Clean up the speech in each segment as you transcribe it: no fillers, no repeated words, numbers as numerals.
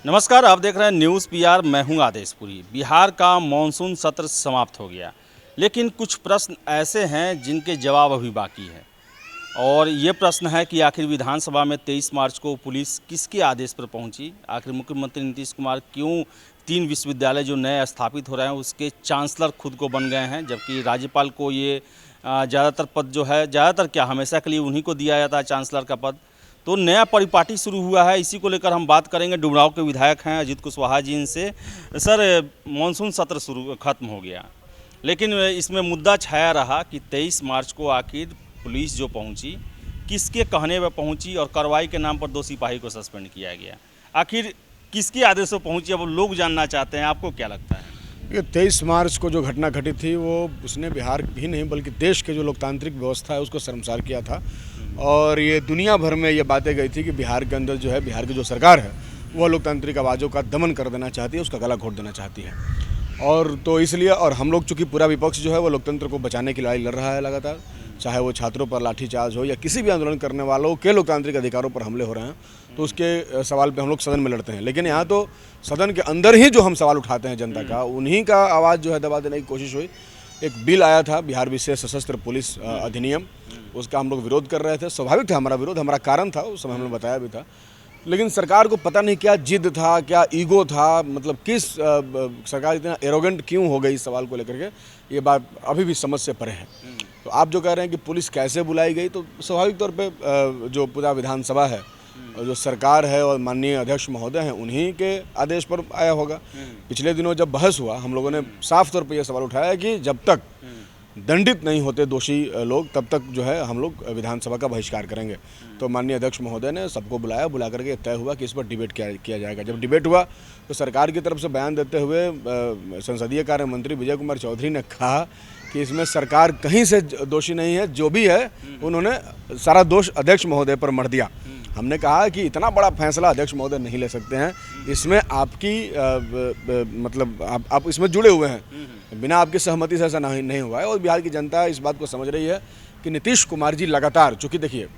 नमस्कार, आप देख रहे हैं न्यूज़ पीआर। मैं हूं आदेशपुरी। बिहार का मानसून सत्र समाप्त हो गया, लेकिन कुछ प्रश्न ऐसे हैं जिनके जवाब अभी बाकी है। और ये प्रश्न है कि आखिर विधानसभा में 23 मार्च को पुलिस किसके आदेश पर पहुंची? आखिर मुख्यमंत्री नीतीश कुमार क्यों 3 विश्वविद्यालय जो नए स्थापित हो रहे हैं उसके चांसलर खुद को बन गए हैं, जबकि राज्यपाल को ये ज़्यादातर पद जो है, ज़्यादातर क्या, हमेशा के लिए उन्हीं को दिया जाता है चांसलर का पद। तो नया परिपाटी शुरू हुआ है, इसी को लेकर हम बात करेंगे। डुमरांव के विधायक हैं अजीत कुशवाहा जी, इनसे। सर, मानसून सत्र शुरू खत्म हो गया, लेकिन इसमें मुद्दा छाया रहा कि 23 मार्च को आखिर पुलिस जो पहुंची, किसके कहने पर पहुंची और कार्रवाई के नाम पर 2 सिपाही को सस्पेंड किया गया। आखिर किसके आदेश पर पहुंची, अब लोग जानना चाहते हैं। आपको क्या लगता है? ये 23 मार्च को जो घटना घटी थी वो उसने बिहार ही नहीं बल्कि देश के जो लोकतांत्रिक व्यवस्था है उसको शर्मसार किया था। और ये दुनिया भर में ये बातें गई थी कि बिहार के अंदर जो है, बिहार की जो सरकार है वो लोकतांत्रिक आवाज़ों का दमन कर देना चाहती है, उसका गला घोट देना चाहती है। और तो इसलिए, और हम लोग चूँकि पूरा विपक्ष जो है वो लोकतंत्र को बचाने की लड़ाई लड़ रहा है लगातार, चाहे वो छात्रों पर लाठीचार्ज हो या किसी भी आंदोलन करने वालों के लोकतांत्रिक अधिकारों पर हमले हो रहे हैं, तो उसके सवाल पे हम लोग सदन में लड़ते हैं। लेकिन यहाँ तो सदन के अंदर ही जो हम सवाल उठाते हैं जनता का, उन्हीं का आवाज़ जो है दबा देने की कोशिश हुई। एक बिल आया था, बिहार विशेष सशस्त्र पुलिस अधिनियम, उसका हम लोग विरोध कर रहे थे। स्वाभाविक था हमारा विरोध, हमारा कारण था, उस समय हमने बताया भी था। लेकिन सरकार को पता नहीं क्या जिद था, क्या ईगो था, मतलब किस सरकार इतना एरोगेंट क्यों हो गई इस सवाल को लेकर के, ये बात अभी भी समझ से परे है। तो आप जो कह रहे हैं कि पुलिस कैसे बुलाई गई, तो स्वाभाविक तौर पे जो पूरा विधानसभा है और जो सरकार है और माननीय अध्यक्ष महोदय हैं, उन्हीं के आदेश पर आया होगा। पिछले दिनों जब बहस हुआ, हम लोगों ने साफ तौर पे ये सवाल उठाया कि जब तक दंडित नहीं होते दोषी लोग, तब तक जो है हम लोग विधानसभा का बहिष्कार करेंगे। तो माननीय अध्यक्ष महोदय ने सबको बुला करके तय हुआ कि इस पर डिबेट किया जाएगा। जब डिबेट हुआ तो सरकार की तरफ से बयान देते हुए संसदीय कार्य मंत्री विजय कुमार चौधरी ने कहा कि इसमें सरकार कहीं से दोषी नहीं है, जो भी है उन्होंने सारा दोष अध्यक्ष महोदय पर मढ़ दिया। हमने कहा कि इतना बड़ा फैसला अध्यक्ष महोदय नहीं ले सकते हैं, इसमें आपकी मतलब आप इसमें जुड़े हुए हैं, बिना आपकी सहमति से ऐसा नहीं हुआ है। और बिहार की जनता इस बात को समझ रही है कि नीतीश कुमार जी लगातार, चूँकि देखिए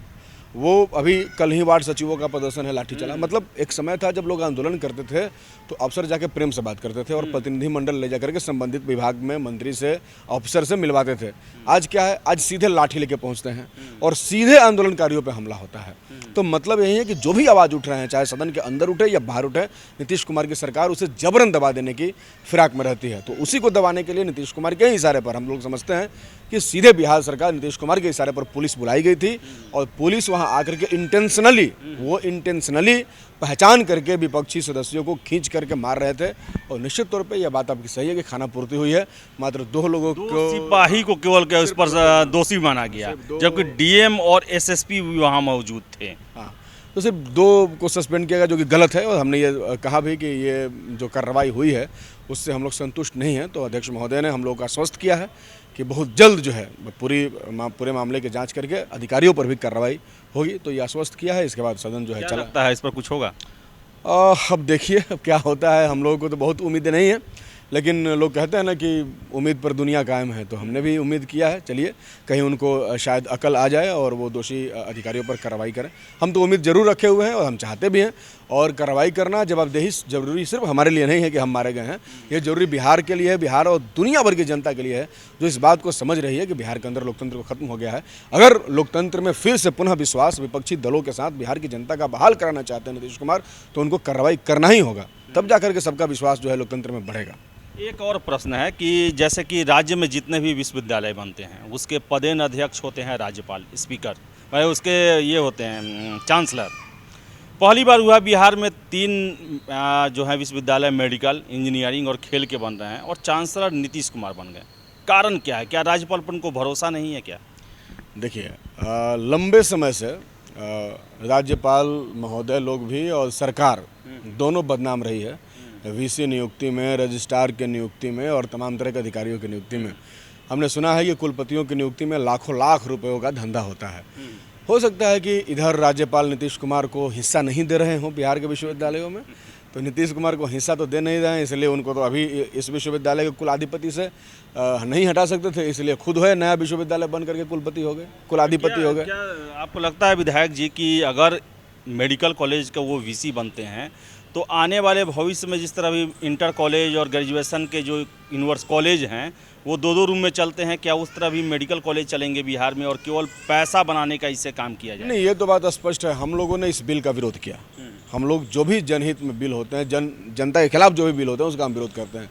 वो अभी कल ही वार्ड सचिवों का प्रदर्शन है, लाठी चला, मतलब एक समय था जब लोग आंदोलन करते थे तो अफसर जाके प्रेम से बात करते थे और प्रतिनिधि मंडल ले जाकर के संबंधित विभाग में मंत्री से, ऑफिसर से मिलवाते थे। आज क्या है, आज सीधे लाठी लेके पहुंचते हैं और सीधे आंदोलनकारियों पे हमला होता है। तो मतलब यही है कि जो भी आवाज़ उठ रहे हैं, चाहे सदन के अंदर उठे या बाहर उठे, नीतीश कुमार की सरकार उसे जबरन दबा देने की फिराक में रहती है। तो उसी को दबाने के लिए नीतीश कुमार के इशारे पर हम लोग समझते हैं कि सीधे बिहार सरकार नीतीश कुमार के इशारे पर पुलिस बुलाई गई थी और पुलिस वहां आकर के इंटेंशनली पहचान करके विपक्षी सदस्यों को खींच करके मार रहे थे। और निश्चित तौर पे यह बात आपकी सही है कि खाना पूर्ति हुई है, मात्र 2 लोगों को, सिपाही को केवल के उस पर दोषी माना गया, जबकि डीएम और एसएसपी भी वहाँ मौजूद थे। हाँ, तो सिर्फ 2 को सस्पेंड किया गया, जो कि गलत है। और हमने ये कहा भी कि ये जो कार्रवाई हुई है उससे हम लोग संतुष्ट नहीं हैं। तो अध्यक्ष महोदय ने हम लोग को आश्वस्त किया है कि बहुत जल्द जो है पूरे मामले की जांच करके अधिकारियों पर भी कार्रवाई होगी। तो ये आश्वस्त किया है। इसके बाद सदन जो है क्या लगता है इस पर कुछ होगा? अब देखिए अब क्या होता है। हम लोगों को तो बहुत उम्मीदें नहीं है, लेकिन लोग कहते हैं ना कि उम्मीद पर दुनिया कायम है, तो हमने भी उम्मीद किया है। चलिए, कहीं उनको शायद अकल आ जाए और वो दोषी अधिकारियों पर कार्रवाई करें। हम तो उम्मीद ज़रूर रखे हुए हैं और हम चाहते भी हैं। और कार्रवाई करना, जवाबदेही जरूरी सिर्फ हमारे लिए नहीं है कि हम मारे गए हैं, ये जरूरी बिहार के लिए है, बिहार और दुनिया भर की जनता के लिए है, जो इस बात को समझ रही है कि बिहार के अंदर लोकतंत्र को खत्म हो गया है। अगर लोकतंत्र में फिर से पुनः विश्वास विपक्षी दलों के साथ बिहार की जनता का बहाल कराना चाहते हैं नीतीश कुमार, तो उनको कार्रवाई करना ही होगा, तब जाकर के सबका विश्वास जो है लोकतंत्र में बढ़ेगा। एक और प्रश्न है कि जैसे कि राज्य में जितने भी विश्वविद्यालय बनते हैं उसके पदेन अध्यक्ष होते हैं राज्यपाल, स्पीकर, वह उसके ये होते हैं चांसलर। पहली बार हुआ बिहार में 3 जो है विश्वविद्यालय मेडिकल, इंजीनियरिंग और खेल के बन रहे हैं और चांसलर नीतीश कुमार बन गए। कारण क्या है? क्या राज्यपाल पर उनको भरोसा नहीं है क्या? देखिए, लंबे समय से राज्यपाल महोदय लोग भी और सरकार दोनों बदनाम रही है, वीसी नियुक्ति में, रजिस्ट्रार के नियुक्ति में और तमाम तरह के अधिकारियों की नियुक्ति में। हमने सुना है कि कुलपतियों की नियुक्ति में लाखों लाख रुपयों का धंधा होता है। हो सकता है कि इधर राज्यपाल नीतीश कुमार को हिस्सा नहीं दे रहे हों बिहार के विश्वविद्यालयों में, तो नीतीश कुमार को हिस्सा तो दे नहीं रहे हैं, इसलिए उनको तो अभी इस विश्वविद्यालय के कुलाधिपति से नहीं हटा सकते थे, इसलिए खुद है नया विश्वविद्यालय बन करके कुलपति हो गए, कुलाधिपति हो गए। क्या आपको लगता है विधायक जी कि अगर मेडिकल कॉलेज का वो वीसी बनते हैं तो आने वाले भविष्य में जिस तरह भी इंटर कॉलेज और ग्रेजुएशन के जो यूनिवर्स कॉलेज हैं वो 2-2 रूम में चलते हैं, क्या उस तरह भी मेडिकल कॉलेज चलेंगे बिहार में और केवल पैसा बनाने का इससे काम किया जाए? नहीं, ये तो बात स्पष्ट है। हम लोगों ने इस बिल का विरोध किया। हम लोग जो भी जनहित में बिल होते हैं, जनता के खिलाफ जो भी बिल होते हैं उसका हम विरोध करते हैं।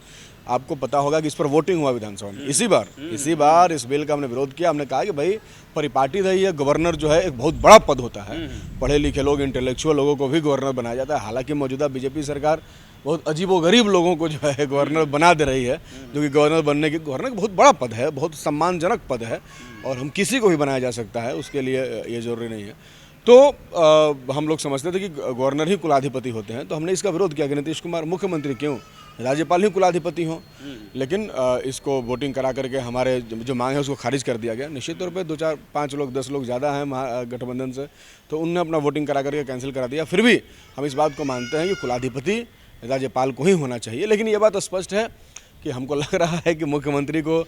आपको पता होगा कि इस पर वोटिंग हुआ विधानसभा में इसी बार इस बिल का हमने विरोध किया। हमने कहा कि भाई परिपाटी रही है, गवर्नर जो है एक बहुत बड़ा पद होता है, पढ़े लिखे लोग, इंटेलेक्चुअल लोगों को भी गवर्नर बनाया जाता है। हालांकि मौजूदा बीजेपी सरकार बहुत अजीबोगरीब लोगों को जो है गवर्नर बना दे रही है, जो कि गवर्नर बहुत बड़ा पद है, बहुत सम्मानजनक पद है और हम किसी को भी बनाया जा सकता है, उसके लिए ये जरूरी नहीं है। तो हम लोग समझते थे कि गवर्नर ही कुलाधिपति होते हैं, तो हमने इसका विरोध किया कि नीतीश कुमार मुख्यमंत्री क्यों, राज्यपाल ही कुलाधिपति हों। लेकिन इसको वोटिंग करा करके हमारे जो मांग है उसको खारिज कर दिया गया। निश्चित तौर पे 2, 4, 5 लोग 10 लोग ज़्यादा हैं गठबंधन से, तो उनने अपना वोटिंग करा करके कैंसिल करा दिया। फिर भी हम इस बात को मानते हैं कि कुलाधिपति राज्यपाल को ही होना चाहिए। लेकिन ये बात स्पष्ट है कि हमको लग रहा है कि मुख्यमंत्री को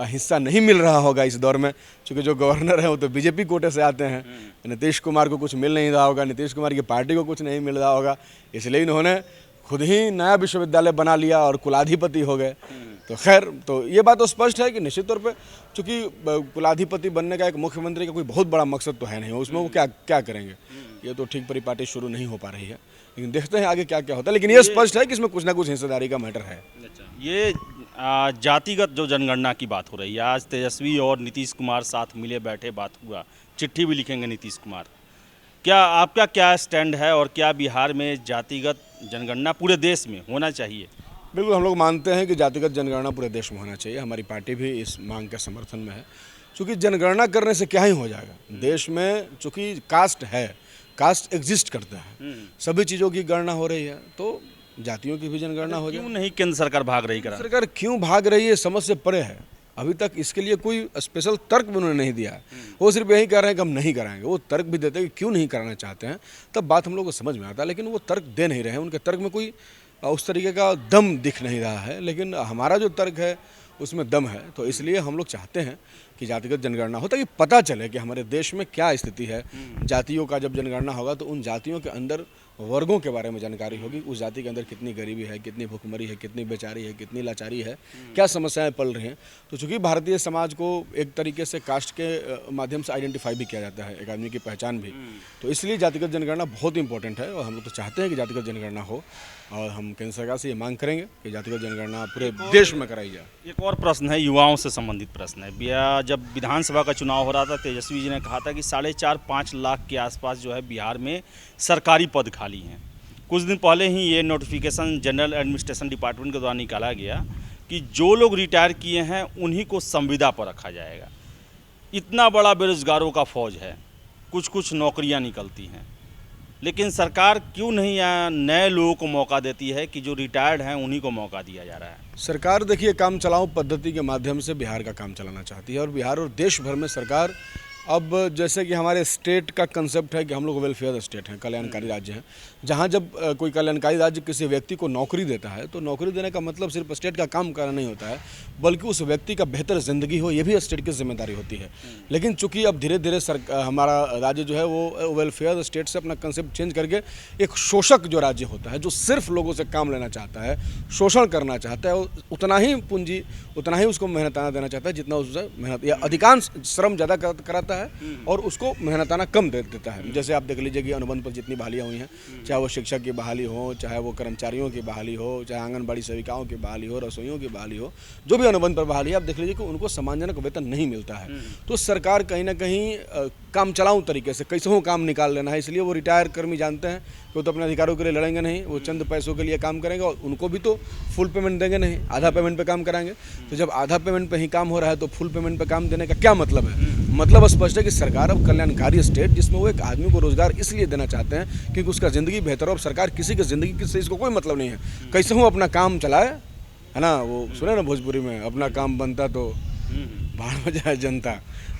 हिस्सा नहीं मिल रहा होगा इस दौर में, क्योंकि जो गवर्नर है वो तो बीजेपी कोटे से आते हैं। नीतीश कुमार को कुछ मिल नहीं रहा होगा, नीतीश कुमार की पार्टी को कुछ नहीं मिल रहा होगा, इसलिए इन्होंने खुद ही नया विश्वविद्यालय बना लिया और कुलाधिपति हो गए। तो खैर, तो ये बात तो स्पष्ट है कि निश्चित तौर पे चूँकि कुलाधिपति बनने का एक मुख्यमंत्री का कोई बहुत बड़ा मकसद तो है नहीं, उसमें वो क्या करेंगे, ये तो ठीक परिपाटी शुरू नहीं हो पा रही है। लेकिन देखते हैं आगे क्या क्या होता है। लेकिन ये स्पष्ट है कि इसमें कुछ ना कुछ हिस्सेदारी का मैटर है। ये जातिगत जो जनगणना की बात हो रही है, आज तेजस्वी और नीतीश कुमार साथ मिले बैठे बात हुआ, चिट्ठी भी लिखेंगे नीतीश कुमार, क्या आपका क्या स्टैंड है और क्या बिहार में जातिगत जनगणना पूरे देश में होना चाहिए? बिल्कुल, हम लोग मानते हैं कि जातिगत जनगणना पूरे देश में होना चाहिए। हमारी पार्टी भी इस मांग के समर्थन में है, क्योंकि जनगणना करने से क्या ही हो जाएगा। देश में चूँकि कास्ट एग्जिस्ट करता है, सभी चीज़ों की गणना हो रही है, तो जातियों की भी जनगणना हो जाए। क्यों नहीं केंद्र सरकार भाग रही करा? सरकार क्यों भाग रही है, समझ से परे है। अभी तक इसके लिए कोई स्पेशल तर्क भी उन्होंने नहीं दिया। वो सिर्फ यही कह रहे हैं कि हम नहीं कराएंगे। वो तर्क भी देते हैं कि क्यों नहीं कराना चाहते हैं, तब बात हम लोग को समझ में आता है। लेकिन वो तर्क दे नहीं रहे हैं, उनके तर्क में कोई उस तरीके का दम दिख नहीं रहा है। लेकिन हमारा जो तर्क है उसमें दम है, तो इसलिए हम लोग चाहते हैं कि जातिगत जनगणना हो, ताकि पता चले कि हमारे देश में क्या स्थिति है। जातियों का जब जनगणना होगा तो उन जातियों के अंदर वर्गों के बारे में जानकारी होगी, उस जाति के अंदर कितनी गरीबी है, कितनी भुखमरी है, कितनी बेचारी है, कितनी लाचारी है, क्या समस्याएं पल रही हैं। तो चूँकि भारतीय समाज को एक तरीके से कास्ट के माध्यम से आइडेंटिफाई भी किया जाता है, एक आदमी की पहचान भी, तो इसलिए जातिगत जनगणना बहुत इंपॉर्टेंट है। और हम लोग तो चाहते हैं कि जातिगत जनगणना हो, और हम केंद्र सरकार से ये मांग करेंगे कि जातिगत जनगणना पूरे देश में कराई जाए। एक और प्रश्न है, युवाओं से संबंधित प्रश्न है। जब विधानसभा का चुनाव हो रहा था, तेजस्वी जी ने कहा था कि 4.5-5 लाख के आसपास जो है बिहार में सरकारी पद खाली हैं। कुछ दिन पहले ही ये नोटिफिकेशन जनरल एडमिनिस्ट्रेशन डिपार्टमेंट के द्वारा निकाला गया कि जो लोग रिटायर किए हैं उन्हीं को संविदा पर रखा जाएगा। इतना बड़ा बेरोजगारों का फौज है, कुछ नौकरियां निकलती हैं, लेकिन सरकार क्यों नहीं नए लोगों को मौका देती है कि जो रिटायर्ड हैं उन्हीं को मौका दिया जा रहा है? सरकार देखिए काम चलाओ पद्धति के माध्यम से बिहार का काम चलाना चाहती है, और बिहार और देश भर में सरकार अब जैसे कि हमारे स्टेट का कंसेप्ट है कि हम लोग वेलफेयर स्टेट हैं, कल्याणकारी राज्य हैं, जहां जब कोई कल्याणकारी राज्य किसी व्यक्ति को नौकरी देता है तो नौकरी देने का मतलब सिर्फ स्टेट का काम करना नहीं होता है, बल्कि उस व्यक्ति का बेहतर ज़िंदगी हो, ये भी स्टेट की जिम्मेदारी होती है। लेकिन चूंकि अब धीरे धीरे हमारा राज्य जो है वो वेलफेयर स्टेट से अपना कंसेप्ट चेंज करके एक शोषक जो राज्य होता है, जो सिर्फ लोगों से काम लेना चाहता है, शोषण करना चाहता है, उतना ही पूंजी, उतना ही उसको मेहनताना देना चाहता है जितना उससे मेहनत या अधिकांश श्रम ज़्यादा कराता है और उसको मेहनताना कम दे देता है। जैसे आप देख लीजिए कि अनुबंध पर जितनी बहालियाँ हुई हैं, चाहे वो शिक्षक की बहाली हो, चाहे वो कर्मचारियों की बहाली हो, चाहे आंगनबाड़ी सेविकाओं की बहाली हो, रसोइयों की बहाली हो, जो भी अनुबंध पर बहाली है, आप देख लीजिए कि उनको सम्मानजनक वेतन नहीं मिलता है। तो सरकार कहीं ना कहीं काम चलाऊं तरीके से कैसे हो काम निकाल लेना है, इसलिए वो रिटायर कर्मी जानते हैं कि वो तो अपने अधिकारों के लिए लड़ेंगे नहीं, वो चंद पैसों के लिए काम करेंगे और उनको भी तो फुल पेमेंट देंगे नहीं, आधा पेमेंट पे काम कराएंगे। तो जब आधा पेमेंट पे ही काम हो रहा है तो फुल पेमेंट पे काम देने का क्या मतलब है? मतलब स्पष्ट है कि सरकार अब कल्याणकारी स्टेट, जिसमें वो एक आदमी को रोजगार इसलिए देना चाहते हैं क्योंकि उसका ज़िंदगी बेहतर हो। अब सरकार किसी की ज़िंदगी से इसको कोई मतलब नहीं है, कैसे हो अपना काम चलाए, है ना। वो सुने ना भोजपुरी में, अपना काम बनता तो भाड़ में जाए जनता,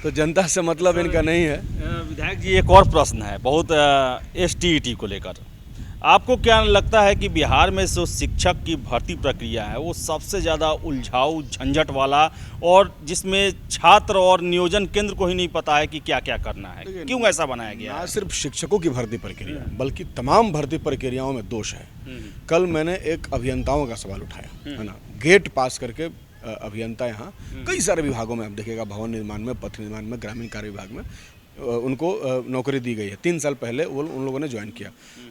तो जनता से मतलब इनका नहीं है। विधायक जी, एक और प्रश्न है बहुत STET को लेकर। आपको क्या लगता है कि बिहार में जो शिक्षक की भर्ती प्रक्रिया है वो सबसे ज़्यादा उलझाऊ, झंझट वाला, और जिसमें छात्र और नियोजन केंद्र को ही नहीं पता है कि क्या क्या करना है, क्यों ऐसा बनाया गया ना है? सिर्फ शिक्षकों की भर्ती प्रक्रिया बल्कि तमाम भर्ती प्रक्रियाओं में दोष है। कल मैंने एक अभियंताओं का सवाल उठाया, है ना, गेट पास करके अभियंता यहाँ कई सारे विभागों में आप देखिएगा, भवन निर्माण में, पथ निर्माण में, ग्रामीण कार्य विभाग में उनको नौकरी दी गई है। 3 साल पहले वो उन लोगों ने ज्वाइन किया।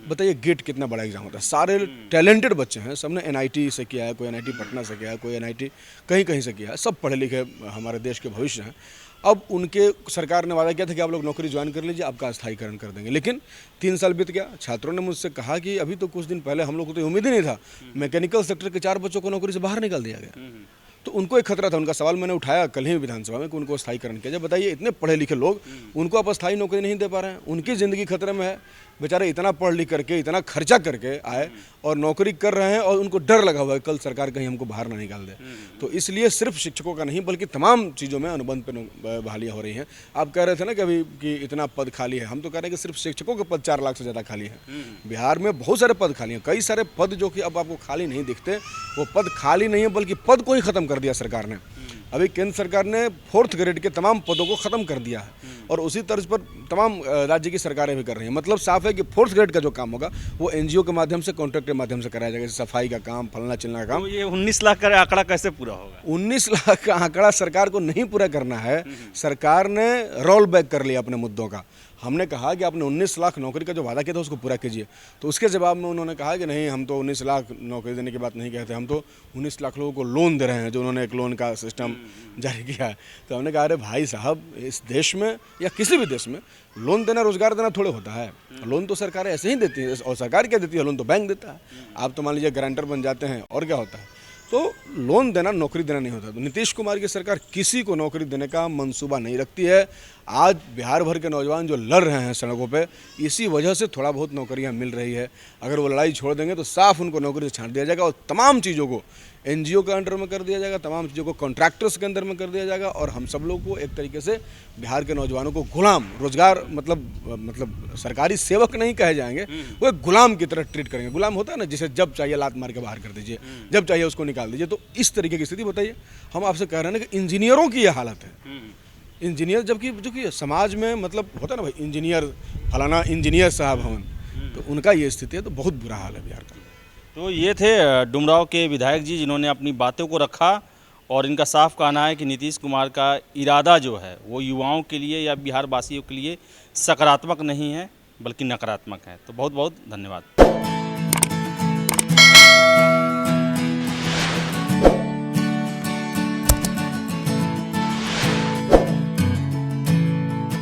बताइए गेट कितना बड़ा एग्जाम होता है। सारे टैलेंटेड बच्चे हैं, सबने NIT से किया है, कोई NIT पटना से किया है, कोई NIT कहीं कहीं से किया है, सब पढ़े लिखे हमारे देश के भविष्य हैं। अब उनके सरकार ने वादा किया था कि आप लोग नौकरी ज्वाइन कर लीजिए, आपका स्थायीकरण कर देंगे। लेकिन 3 साल बीत गया। छात्रों ने मुझसे कहा कि अभी तो कुछ दिन पहले हम लोग को तो उम्मीद ही नहीं था, मैकेनिकल सेक्टर के 4 बच्चों को नौकरी से बाहर निकाल दिया गया। तो उनको एक खतरा था। उनका सवाल मैंने उठाया कल ही विधानसभा में कि उनको स्थायीकरण किया जाए। बताइए इतने पढ़े लिखे लोग, उनको आप स्थायी नौकरी नहीं दे पा रहे हैं, उनकी ज़िंदगी खतरे में है। बेचारे इतना पढ़ लिख करके, इतना खर्चा करके आए और नौकरी कर रहे हैं और उनको डर लगा हुआ है कल सरकार कहीं हमको बाहर ना निकाल दे। तो इसलिए सिर्फ शिक्षकों का नहीं बल्कि तमाम चीज़ों में अनुबंध पर बहालियाँ हो रही हैं। आप कह रहे थे ना कि अभी कि इतना पद खाली है, हम तो कह रहे हैं कि सिर्फ शिक्षकों के पद 4 लाख से ज़्यादा खाली हैं। बिहार में बहुत सारे पद खाली हैं, कई सारे पद जो कि अब आपको खाली नहीं दिखते, वो पद खाली नहीं है बल्कि पद को ही ख़त्म कर दिया सरकार ने। अभी केंद्र सरकार ने 4th ग्रेड के तमाम पदों को ख़त्म कर दिया है और उसी तर्ज पर तमाम राज्य की सरकारें भी कर रही हैं। मतलब साफ है कि 4th ग्रेड का जो काम होगा वो NGO के माध्यम से, कॉन्ट्रैक्ट के माध्यम से कराया जाएगा, जैसे सफाई का काम, फलना चिलना का काम। तो ये 19 लाख का आंकड़ा कैसे पूरा होगा? 19 लाख का आंकड़ा सरकार को नहीं पूरा करना है। सरकार ने रोल बैक कर लिया अपने मुद्दों का। हमने कहा कि आपने 19 लाख नौकरी का जो वादा किया था उसको पूरा कीजिए, तो उसके जवाब में उन्होंने कहा कि नहीं, हम तो 19 लाख नौकरी देने की बात नहीं कहते, हम तो 19 लाख लोगों को लोन दे रहे हैं, जो उन्होंने एक लोन का सिस्टम जारी किया है। तो हमने कहा अरे भाई साहब, इस देश में या किसी भी देश में लोन देना, रोजगार देना थोड़े होता है। लोन तो सरकार ऐसे ही देती है, और सरकार क्या देती है? लोन तो बैंक देता है। आप तो मान लीजिए गारंटर बन जाते हैं और क्या होता है। तो लोन देना नौकरी देना नहीं होता। तो नीतीश कुमार की सरकार किसी को नौकरी देने का मंसूबा नहीं रखती है। आज बिहार भर के नौजवान जो लड़ रहे हैं सड़कों पे, इसी वजह से थोड़ा बहुत नौकरियां मिल रही है। अगर वो लड़ाई छोड़ देंगे तो साफ उनको नौकरी से छांट दिया जाएगा और तमाम चीज़ों को NGO के अंडर में कर दिया जाएगा, तमाम चीज़ों को कॉन्ट्रैक्टर्स के अंदर में कर दिया जाएगा और हम सब लोग को एक तरीके से बिहार के नौजवानों को गुलाम, रोजगार मतलब सरकारी सेवक नहीं कहे जाएंगे, वो एक गुलाम की तरह ट्रीट करेंगे। गुलाम होता है ना, जिसे जब चाहिए लात मार के बाहर कर दीजिए, जब चाहिए उसको निकाल दीजिए। तो इस तरीके की स्थिति बताइए। हम आपसे कह रहे हैं कि इंजीनियरों की यह हालत है। इंजीनियर जबकि जो कि समाज में मतलब होता है ना भाई, इंजीनियर फलाना इंजीनियर साहब हवन, तो उनका ये स्थिति है। तो बहुत बुरा हाल है बिहार का। तो ये थे डुमरांव के विधायक जी, जिन्होंने अपनी बातों को रखा और इनका साफ कहना है कि नीतीश कुमार का इरादा जो है वो युवाओं के लिए या बिहार वासियों के लिए सकारात्मक नहीं है बल्कि नकारात्मक है। तो बहुत बहुत धन्यवाद।